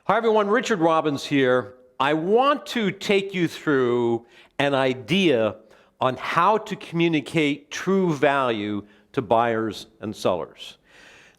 Hi everyone, Richard Robbins here. I want to take you through an idea on how to communicate true value to buyers and sellers.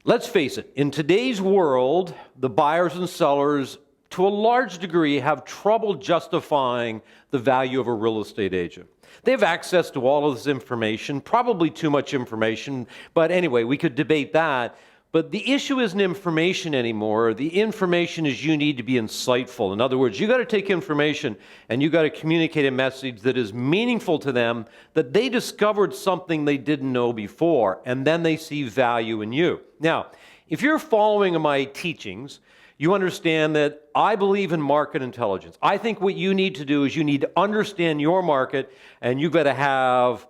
Let's face it, in today's world, the buyers and sellers, to a large degree, have trouble justifying the value of a real estate agent. They have access to all of this information, probably too much information, but anyway, we could debate that. But the issue isn't information anymore. The information is you need to be insightful. In other words, you got to take information and you got to communicate a message that is meaningful to them, that they discovered something they didn't know before, and then they see value in you. Now, if you're following my teachings, you understand that I believe in market intelligence. I think what you need to do is you need to understand your market, and you've got to have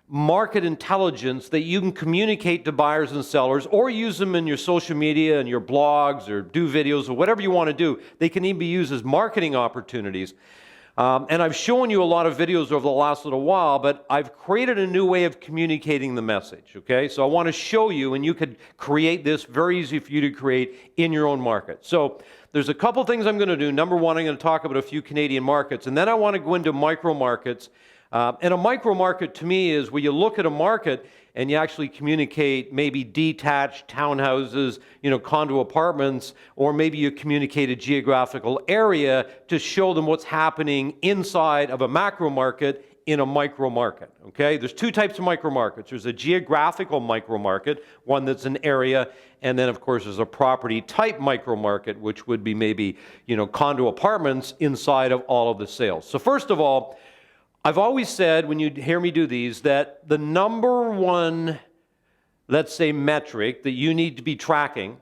market intelligence that you can communicate to buyers and sellers, or use them in your social media and your blogs, or do videos, or whatever you want to do. They can even be used as marketing opportunities. And I've shown you a lot of videos over the last little while, but I've created a new way of communicating the message, okay? So I want to show you, and you could create this, very easy for you to create in your own market. So there's a couple things I'm going to do. Number one, I'm going to talk about a few Canadian markets, and then I want to go into micro markets. And a micro market to me is where you look at a market and you actually communicate maybe detached townhouses, condo apartments, or maybe you communicate a geographical area to show them what's happening inside of a macro market in a micro market, okay? There's two types of micro markets. There's a geographical micro market, one that's an area, and then of course there's a property type micro market, which would be maybe, condo apartments inside of all of the sales. So first of all, I've always said, when you hear me do these, that the number one, let's say, metric that you need to be tracking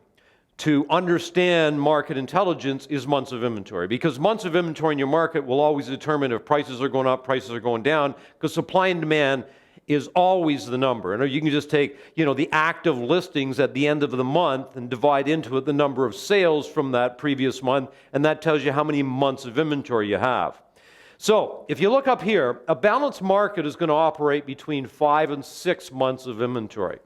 to understand market intelligence is months of inventory. Because months of inventory in your market will always determine if prices are going up, prices are going down, because supply and demand is always the number. And you can just take, the active listings at the end of the month and divide into it the number of sales from that previous month, and that tells you how many months of inventory you have. So, if you look up here, a balanced market is going to operate between 5 and 6 months of inventory.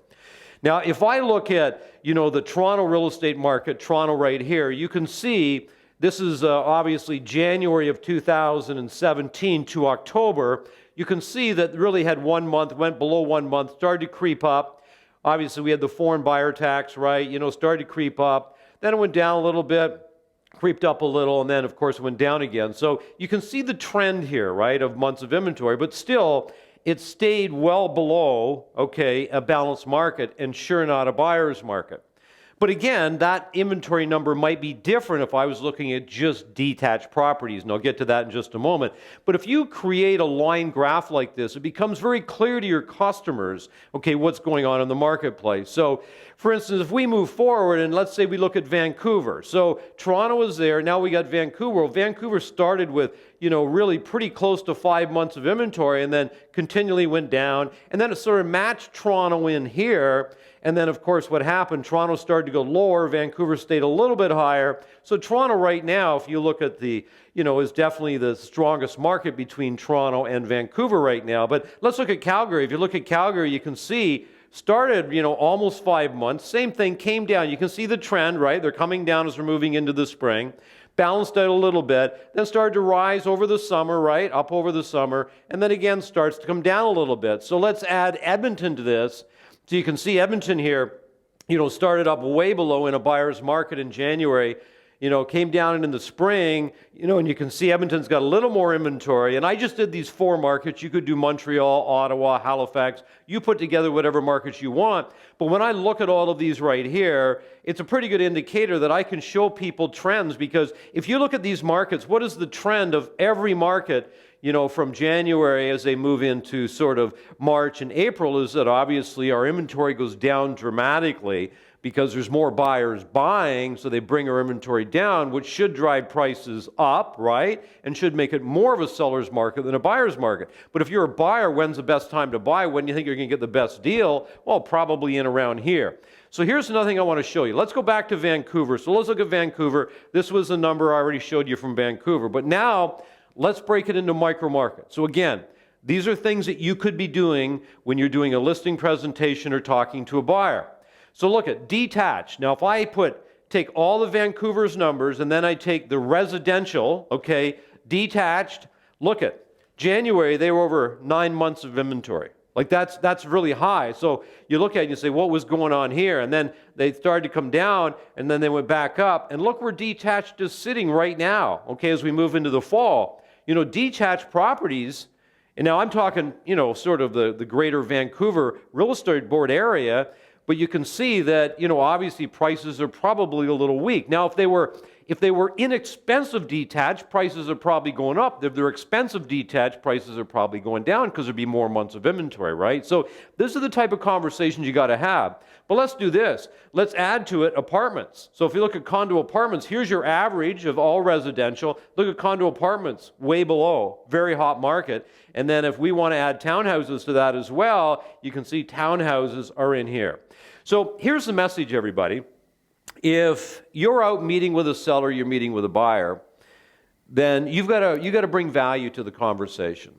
Now, if I look at, the Toronto real estate market, Toronto right here, you can see this is obviously January of 2017 to October. You can see that really had 1 month, went below 1 month, started to creep up. Obviously, we had the foreign buyer tax, right? Started to creep up. Then it went down a little bit, creeped up a little, and then, of course, went down again. So you can see the trend here, right, of months of inventory, but still, it stayed well below, okay, a balanced market, and sure not a buyer's market. But again, that inventory number might be different if I was looking at just detached properties, and I'll get to that in just a moment. But if you create a line graph like this, it becomes very clear to your customers, okay, what's going on in the marketplace. So, for instance, if we move forward and let's say we look at Vancouver. So Toronto is there, now we got Vancouver. Well, Vancouver started with, really pretty close to 5 months of inventory and then continually went down. And then it sort of matched Toronto in here. And then, of course, what happened, Toronto started to go lower, Vancouver stayed a little bit higher. So Toronto right now, if you look at the, is definitely the strongest market between Toronto and Vancouver right now. But let's look at Calgary. If you look at Calgary, you can see, started, almost 5 months. Same thing, came down. You can see the trend, right? They're coming down as we're moving into the spring. Balanced out a little bit, then started to rise over the summer, right? Up over the summer, and then again starts to come down a little bit. So let's add Edmonton to this. So you can see Edmonton here, started up way below in a buyer's market in January, came down in the spring, and you can see Edmonton's got a little more inventory. And I just did these 4 markets. You could do Montreal, Ottawa, Halifax. You put together whatever markets you want. But when I look at all of these right here, it's a pretty good indicator that I can show people trends, because if you look at these markets, what is the trend of every market, from January as they move into sort of March and April, is that obviously our inventory goes down dramatically because there's more buyers buying, so they bring our inventory down, which should drive prices up, right? And should make it more of a seller's market than a buyer's market. But if you're a buyer, when's the best time to buy? When do you think you're going to get the best deal? Well, probably in around here. So here's another thing I want to show you. Let's go back to Vancouver. So let's look at Vancouver. This was the number I already showed you from Vancouver. But now, let's break it into micro markets. So again, these are things that you could be doing when you're doing a listing presentation or talking to a buyer. So look at detached. Now, if I put take all of Vancouver's numbers, and then I take the residential, okay, detached. Look at January, they were over 9 months of inventory. Like that's really high. So you look at it and you say, what was going on here? And then they started to come down, and then they went back up. And look where detached is sitting right now, okay, as we move into the fall. Detached properties, and now I'm talking, sort of the greater Vancouver real estate board area, but you can see that, obviously prices are probably a little weak. Now, if they were inexpensive detached, prices are probably going up. If they're expensive detached, prices are probably going down because there'd be more months of inventory, right? So this is the type of conversations you got to have. But let's do this. Let's add to it apartments. So if you look at condo apartments, here's your average of all residential. Look at condo apartments, way below, very hot market. And then if we want to add townhouses to that as well, you can see townhouses are in here. So here's the message, everybody. If you're out meeting with a seller, you're meeting with a buyer, then you got to bring value to the conversation.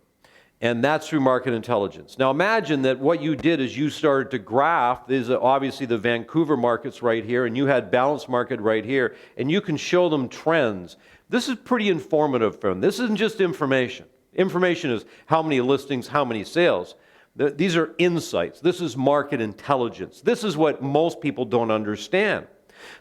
And that's through market intelligence. Now imagine that what you did is you started to graph, these are obviously the Vancouver markets right here, and you had balanced market right here, and you can show them trends. This is pretty informative for them. This isn't just information. Information is how many listings, how many sales. These are insights. This is market intelligence. This is what most people don't understand.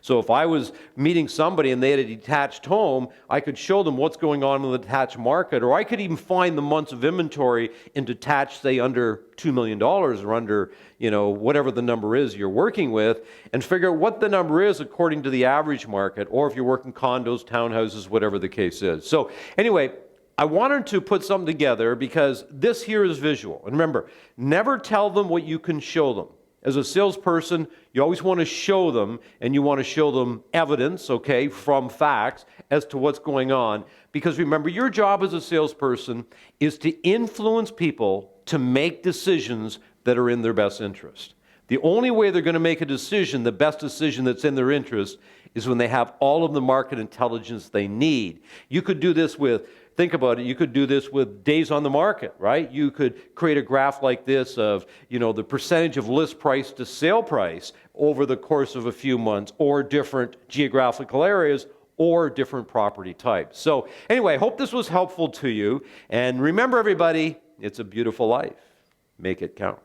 So if I was meeting somebody and they had a detached home, I could show them what's going on in the detached market, or I could even find the months of inventory in detached, say under $2 million or under, whatever the number is you're working with, and figure out what the number is according to the average market, or if you're working condos, townhouses, whatever the case is. So anyway, I wanted to put something together because this here is visual. And remember, never tell them what you can show them. As a salesperson, you always want to show them, and you want to show them evidence, okay, from facts as to what's going on. Because remember, your job as a salesperson is to influence people to make decisions that are in their best interest. The only way they're going to make a decision, the best decision that's in their interest, is when they have all of the market intelligence they need. You could do this with, think about it, you could do this with days on the market, right? You could create a graph like this of, the percentage of list price to sale price over the course of a few months, or different geographical areas, or different property types. So anyway, I hope this was helpful to you. And remember, everybody, it's a beautiful life. Make it count.